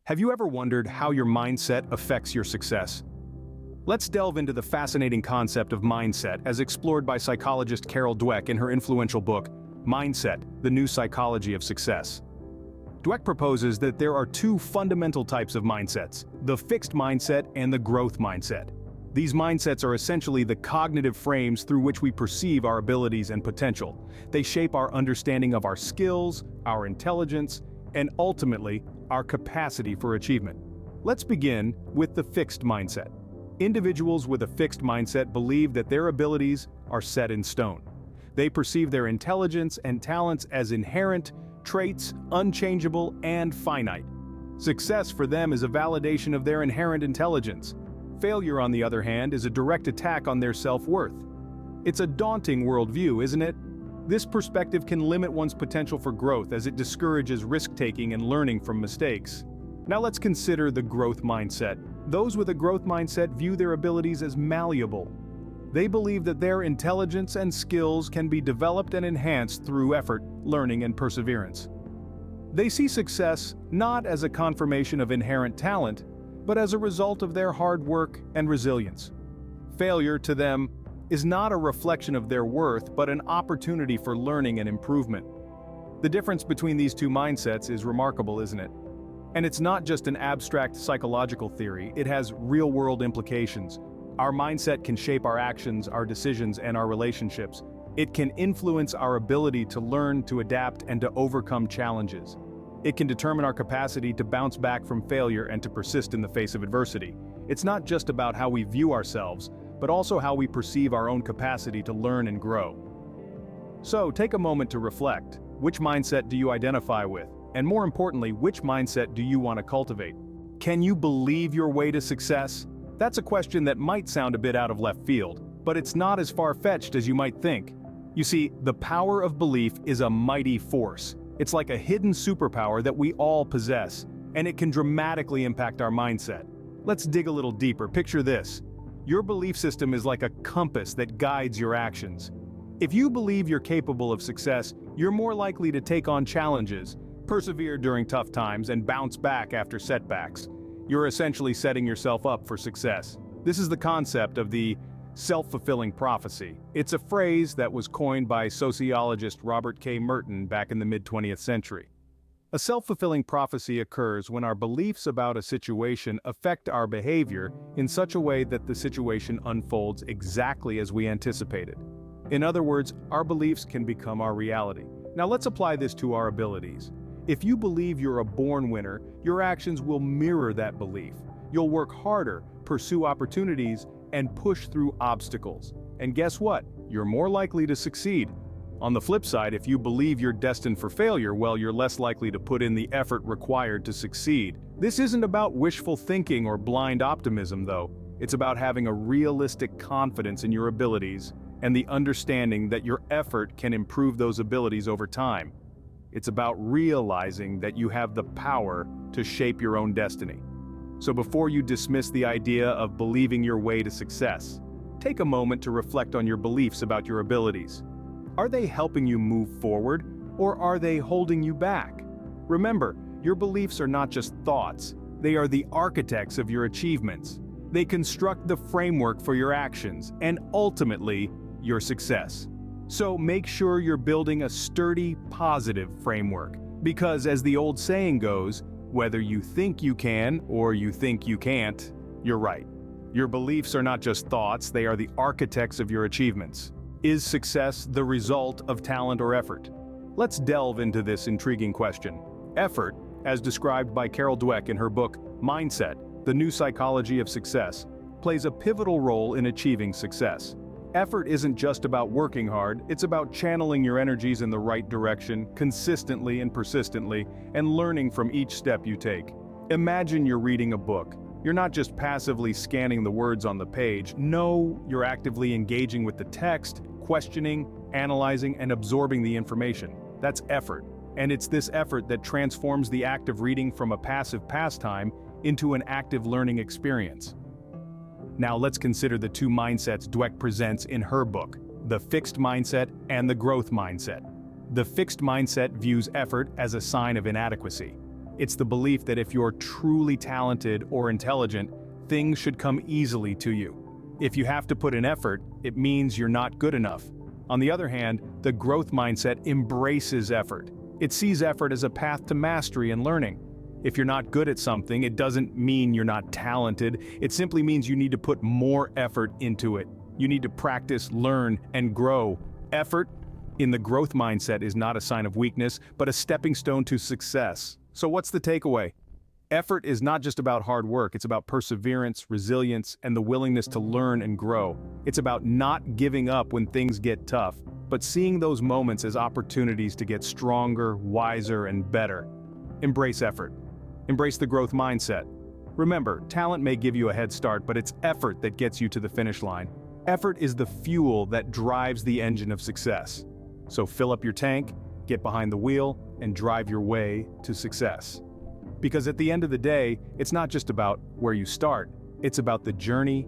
Have you ever wondered how your mindset affects your success? Let's delve into the fascinating concept of mindset as explored by psychologist Carol Dweck in her influential book, Mindset: The New Psychology of Success. Dweck proposes that there are two fundamental types of mindsets, the fixed mindset and the growth mindset. These mindsets are essentially the cognitive frames through which we perceive our abilities and potential. They shape our understanding of our skills, our intelligence, and ultimately, our capacity for achievement. Let's begin with the fixed mindset. Individuals with a fixed mindset believe that their abilities are set in stone. They perceive their intelligence and talents as inherent, traits, unchangeable, and finite. Success for them is a validation of their inherent intelligence. Failure, on the other hand, is a direct attack on their self-worth. It's a daunting worldview, isn't it? This perspective can limit one's potential for growth as it discourages risk-taking and learning from mistakes. Now let's consider the growth mindset. Those with a growth mindset view their abilities as malleable. They believe that their intelligence and skills can be developed and enhanced through effort, learning, and perseverance. They see success not as a confirmation of inherent talent, but as a result of their hard work and resilience. Failure, to them, is not a reflection of their worth, but an opportunity for learning and improvement. The difference between these two mindsets is remarkable, isn't it? And it's not just an abstract psychological theory, it has real-world implications. Our mindset can shape our actions, our decisions, and our relationships. It can influence our ability to learn, to adapt, and to overcome challenges. It can determine our capacity to bounce back from failure and to persist in the face of adversity. It's not just about how we view ourselves, but also how we perceive our own capacity to learn and grow. So, take a moment to reflect. Which mindset do you identify with? And more importantly, which mindset do you want to cultivate? Can you believe your way to success? That's a question that might sound a bit out of left field, but it's not as far-fetched as you might think. You see, the power of belief is a mighty force. It's like a hidden superpower that we all possess, and it can dramatically impact our mindset. Let's dig a little deeper. Picture this. Your belief system is like a compass that guides your actions. If you believe you're capable of success, you're more likely to take on challenges, persevere during tough times, and bounce back after setbacks. You're essentially setting yourself up for success. This is the concept of the self-fulfilling prophecy. It's a phrase that was coined by sociologist Robert K. Merton back in the mid-20th century. A self-fulfilling prophecy occurs when our beliefs about a situation affect our behavior in such a way that the situation unfolds exactly as we anticipated. In other words, our beliefs can become our reality. Now let's apply this to our abilities. If you believe you're a born winner, your actions will mirror that belief. You'll work harder, pursue opportunities, and push through obstacles. And guess what? You're more likely to succeed. On the flip side, if you believe you're destined for failure, well, you're less likely to put in the effort required to succeed. This isn't about wishful thinking or blind optimism, though. It's about having a realistic confidence in your abilities and the understanding that your effort can improve those abilities over time. It's about realizing that you have the power to shape your own destiny. So before you dismiss the idea of believing your way to success, take a moment to reflect on your beliefs about your abilities. Are they helping you move forward, or are they holding you back? Remember, your beliefs are not just thoughts, they are the architects of your achievements. They construct the framework for your actions, and ultimately, your success. So make sure you're building a sturdy, positive framework, because as the old saying goes, whether you think you can or you think you can't, you're right. Your beliefs are not just thoughts, they are the architects of your achievements. Is success the result of talent or effort? Let's delve into this intriguing question. Effort, as described by Carol Dweck in her book, Mindset: The New Psychology of Success, plays a pivotal role in achieving success. Effort isn't just about working hard, it's about channeling your energies in the right direction, consistently and persistently, and learning from each step you take. Imagine you're reading a book. You're not just passively scanning the words on the page. No, you're actively engaging with the text, questioning, analyzing, and absorbing the information. That's effort. And it's this effort that transforms the act of reading from a passive pastime into an active learning experience. Now let's consider the two mindsets Dweck presents in her book, the fixed mindset and the growth mindset. The fixed mindset views effort as a sign of inadequacy. It's the belief that if you're truly talented or intelligent, things should come easily to you. If you have to put in effort, it means you're not good enough. On the other hand, the growth mindset embraces effort. It sees effort as a path to mastery and learning. If you're not good at something, it doesn't mean you're not talented. It simply means you need to put more effort into it. You need to practice, learn, and grow. Effort in the growth mindset is not a sign of weakness, but a stepping stone to success. So what's the takeaway? Effort is not just about hard work, it's about perseverance, resilience, and the willingness to learn and grow. It's about not giving up when things get tough, but seeing those moments as opportunities to get stronger, wiser, and better. Embrace effort. Embrace the growth mindset. Remember, talent may give you a head start, but it's effort that gets you to the finish line. Effort is the fuel that drives the engine of success. So fill up your tank, get behind the wheel, and drive your way to success. Because at the end of the day, it's not just about where you start, it's about the journey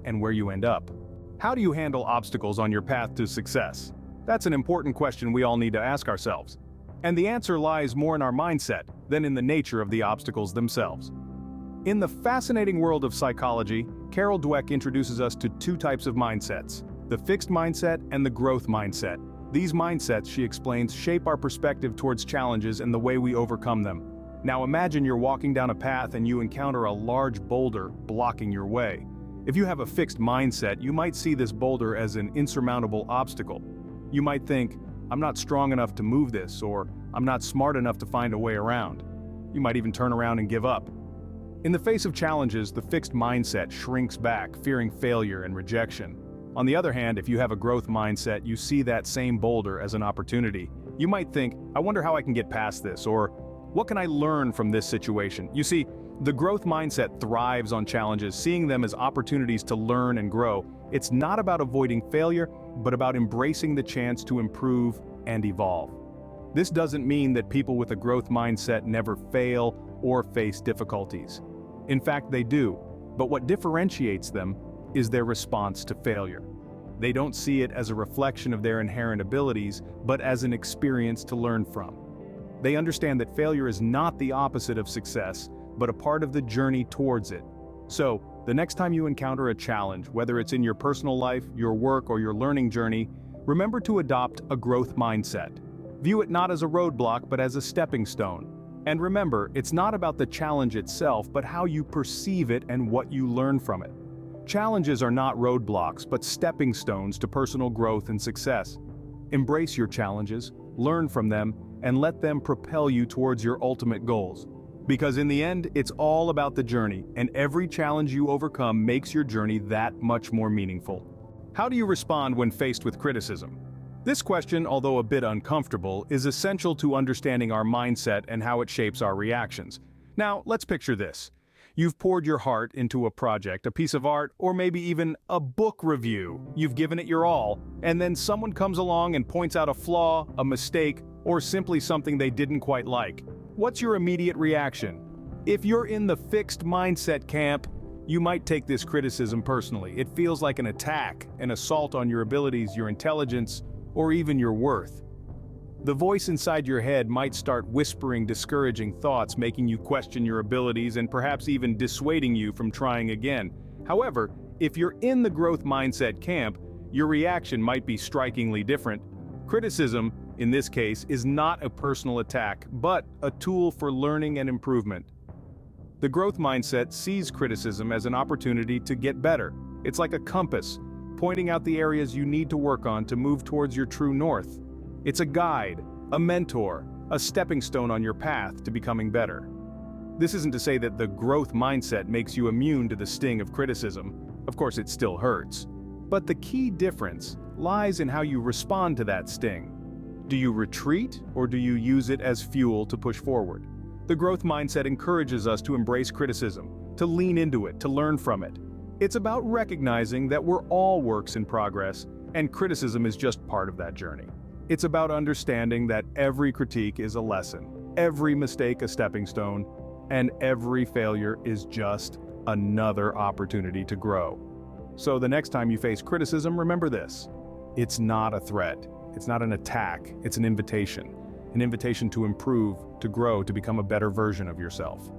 and where you end up. How do you handle obstacles on your path to success? That's an important question we all need to ask ourselves. And the answer lies more in our mindset than in the nature of the obstacles themselves. In the fascinating world of psychology, Carol Dweck introduces us to two types of mindsets: the fixed mindset and the growth mindset. These mindsets, she explains, shape our perspective towards challenges and the way we overcome them. Now imagine you're walking down a path and you encounter a large boulder blocking your way. If you have a fixed mindset, you might see this boulder as an insurmountable obstacle. You might think, I'm not strong enough to move this, or I'm not smart enough to find a way around. You might even turn around and give up. In the face of challenges, the fixed mindset shrinks back, fearing failure and rejection. On the other hand, if you have a growth mindset, you see that same boulder as an opportunity. You might think, I wonder how I can get past this, or what can I learn from this situation? You see, the growth mindset thrives on challenges, seeing them as opportunities to learn and grow. It's not about avoiding failure, but about embracing the chance to improve and evolve. This doesn't mean that people with a growth mindset never fail or face difficulties. In fact, they do, but what differentiates them is their response to failure. They don't see it as a reflection of their inherent abilities, but as an experience to learn from. They understand that failure is not the opposite of success, but a part of the journey towards it. So, the next time you encounter a challenge, whether it's in your personal life, your work, or your learning journey, remember to adopt a growth mindset. View it not as a roadblock, but as a stepping stone. And remember, it's not about the challenge itself, but how you perceive it and what you learn from it. Challenges are not roadblocks, but stepping stones to personal growth and success. Embrace your challenges, learn from them, and let them propel you towards your ultimate goals. Because in the end, it's all about the journey, and every challenge you overcome makes your journey that much more meaningful. How do you respond when faced with criticism? This question, although a bit uncomfortable, is essential to understanding our mindset and how it shapes our reactions. Now, let's picture this. You've poured your heart into a project, a piece of art, or maybe even a book review. You've given it your all, and then someone comes along and points out a flaw, a mistake, or simply something they didn't quite like. What's your immediate reaction? If you're in the fixed mindset camp, you might take this criticism personally. It feels like an attack, an assault on your abilities, your intelligence, or even your worth. The voice inside your head might start whispering discouraging thoughts, making you question your abilities and perhaps even dissuading you from trying again. However, if you're in the growth mindset camp, your reaction might be strikingly different. Criticism, in this case, is not a personal attack, but a tool for learning and improvement. The growth mindset sees criticism as an opportunity to get better. It's like a compass, pointing out the areas you need to work on to move towards your true north. It's a guide, a mentor, a stepping stone on your path to becoming better. This isn't to say that the growth mindset makes you immune to the sting of criticism. Of course, it still hurts. But the key difference lies in how you respond to that sting. Do you retreat, or do you use it as fuel to push forward? The growth mindset encourages us to embrace criticism, to lean into it, to learn from it. It's about recognizing that we're all works in progress, and criticism is just part of that journey. It's about understanding that every critique is a lesson, every mistake a stepping stone, and every failure is just another opportunity to grow. So the next time you face criticism, remember this. It's not a threat. It's not an attack. It's an invitation. an invitation to improve, to grow, to become a better version of yourself.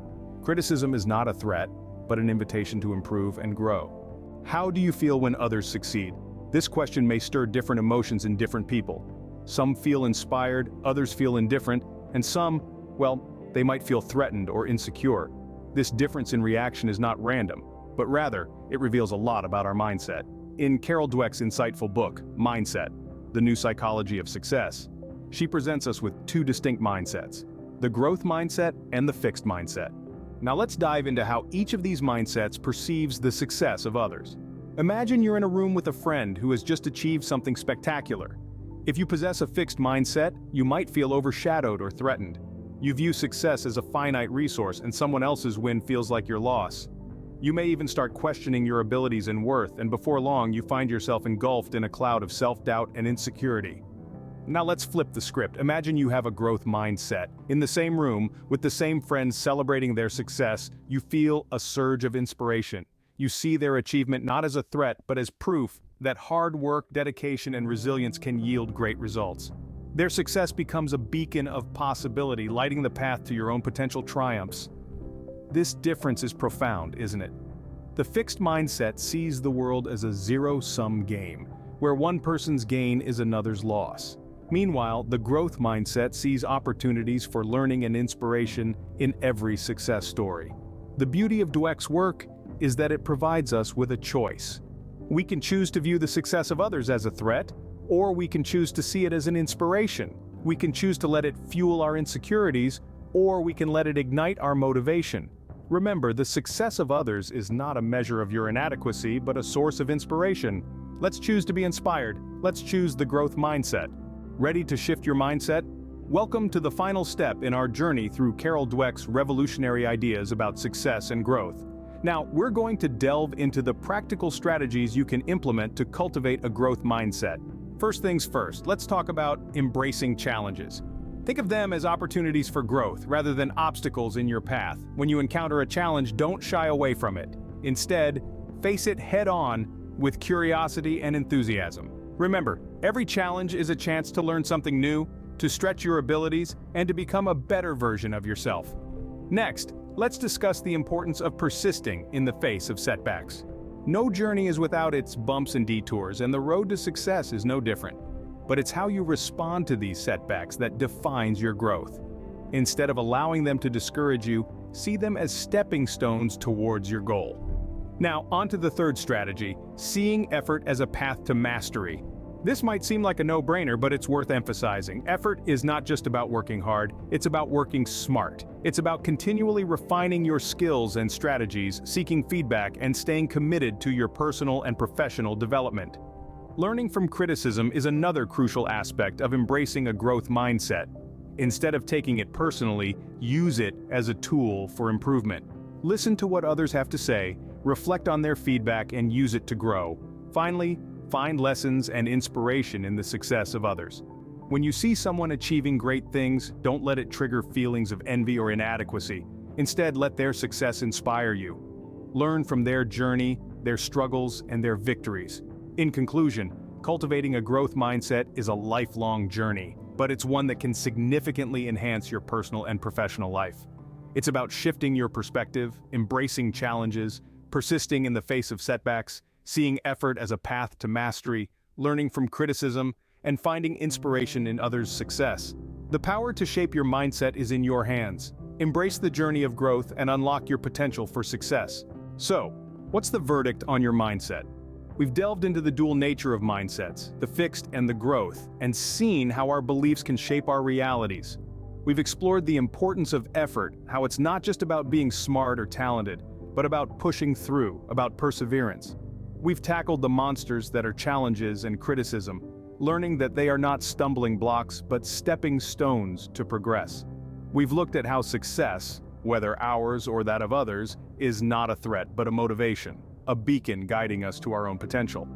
Criticism is not a threat, but an invitation to improve and grow. How do you feel when others succeed? This question may stir different emotions in different people. Some feel inspired, others feel indifferent, and some, well, they might feel threatened or insecure. This difference in reaction is not random, but rather, it reveals a lot about our mindset. In Carol Dweck's insightful book, Mindset, The New Psychology of Success, she presents us with two distinct mindsets: the growth mindset and the fixed mindset. Now let's dive into how each of these mindsets perceives the success of others. Imagine you're in a room with a friend who has just achieved something spectacular. If you possess a fixed mindset, you might feel overshadowed or threatened. You view success as a finite resource, and someone else's win feels like your loss. You may even start questioning your abilities and worth, and before long you find yourself engulfed in a cloud of self-doubt and insecurity. Now let's flip the script. Imagine you have a growth mindset. In the same room, with the same friends celebrating their success, you feel a surge of inspiration. You see their achievement not as a threat, but as proof that hard work, dedication, and resilience can yield great results. Their success becomes a beacon of possibility, lighting the path to your own potential triumphs. This difference is profound, isn't it? The fixed mindset sees the world as a zero-sum game, where one person's gain is another's loss. Meanwhile, the growth mindset sees opportunities for learning and inspiration in every success story. The beauty of Dweck's work is that it provides us with a choice. We can choose to view the success of others as a threat, or we can choose to see it as an inspiration. We can choose to let it fuel our insecurities, or we can let it ignite our motivation. Remember, the success of others is not a measure of your inadequacy, but a source of inspiration. Let's choose to be inspired. Let's choose the growth mindset. Ready to shift your mindset? Welcome to the final step in our journey through Carol Dweck's revolutionary ideas about success and growth. Now, we're going to delve into the practical strategies you can implement to cultivate a growth mindset. First things first, let's talk about embracing challenges. Think of them as opportunities for growth rather than obstacles in your path. When you encounter a challenge, don't shy away from it. Instead, face it head-on with curiosity and enthusiasm. Remember, every challenge is a chance to learn something new, to stretch your abilities, and to become a better version of yourself. Next, let's discuss the importance of persisting in the face of setbacks. No journey is without its bumps and detours, and the road to success is no different. But it's how you respond to these setbacks that defines your growth. Instead of allowing them to discourage you, see them as stepping stones towards your goal. Now, on to the third strategy, seeing effort as a path to mastery. This might seem like a no-brainer, but it's worth emphasizing. Effort is not just about working hard, it's about working smart. It's about continually refining your skills and strategies, seeking feedback, and staying committed to your personal and professional development. Learning from criticism is another crucial aspect of embracing a growth mindset. Instead of taking it personally, use it as a tool for improvement. Listen to what others have to say, reflect on their feedback, and use it to grow. Finally, find lessons and inspiration in the success of others. When you see someone achieving great things, don't let it trigger feelings of envy or inadequacy. Instead, let their success inspire you. Learn from their journey, their struggles, and their victories. In conclusion, cultivating a growth mindset is a lifelong journey, but it's one that can significantly enhance your personal and professional life. It's about shifting your perspective, embracing challenges, persisting in the face of setbacks, seeing effort as a path to mastery, learning from criticism, and finding inspiration in others' success. The power to shape your mindset is in your hands. Embrace the journey of growth and unlock your potential for success. So, what's the verdict on your mindset? We've delved into the dual nature of mindsets, the fixed and the growth, and seen how our beliefs can shape our realities. We've explored the importance of effort, how it's not just about being smart or talented, but about pushing through, about perseverance. We've tackled the monsters that are challenges and criticism, learning that they are not stumbling blocks but stepping stones to progress. We've looked at how success, whether ours or that of others, is not a threat but a motivation, a beacon guiding us to our own potential.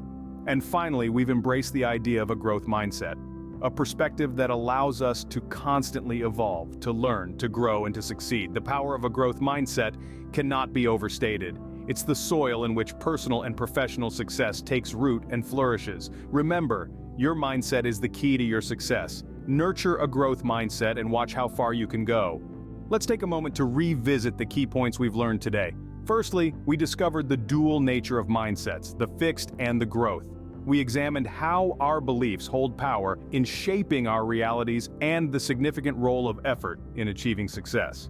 And finally, we've embraced the idea of a growth mindset, a perspective that allows us to constantly evolve, to learn, to grow, and to succeed. The power of a growth mindset cannot be overstated. It's the soil in which personal and professional success takes root and flourishes. Remember, your mindset is the key to your success. nurture a growth mindset and watch how far you can go. Let's take a moment to revisit the key points we've learned today. Firstly, we discovered the dual nature of mindsets, the fixed and the growth. We examined how our beliefs hold power in shaping our realities and the significant role of effort in achieving success.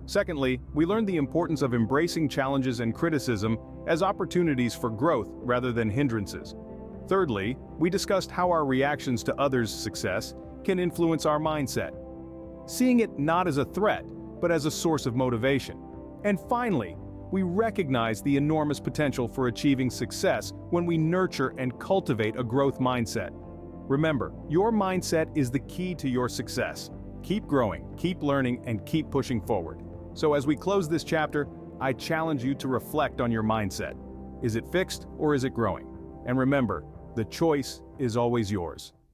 Secondly, we learned the importance of embracing challenges and criticism as opportunities for growth rather than hindrances. Thirdly, we discussed how our reactions to others' success can influence our mindset, seeing it not as a threat, but as a source of motivation. And finally, we recognize the enormous potential for achieving success when we nurture and cultivate a growth mindset. Remember, your mindset is the key to your success. Keep growing, keep learning, and keep pushing forward. So as we close this chapter, I challenge you to reflect on your mindset. Is it fixed or is it growing? And remember, the choice is always yours.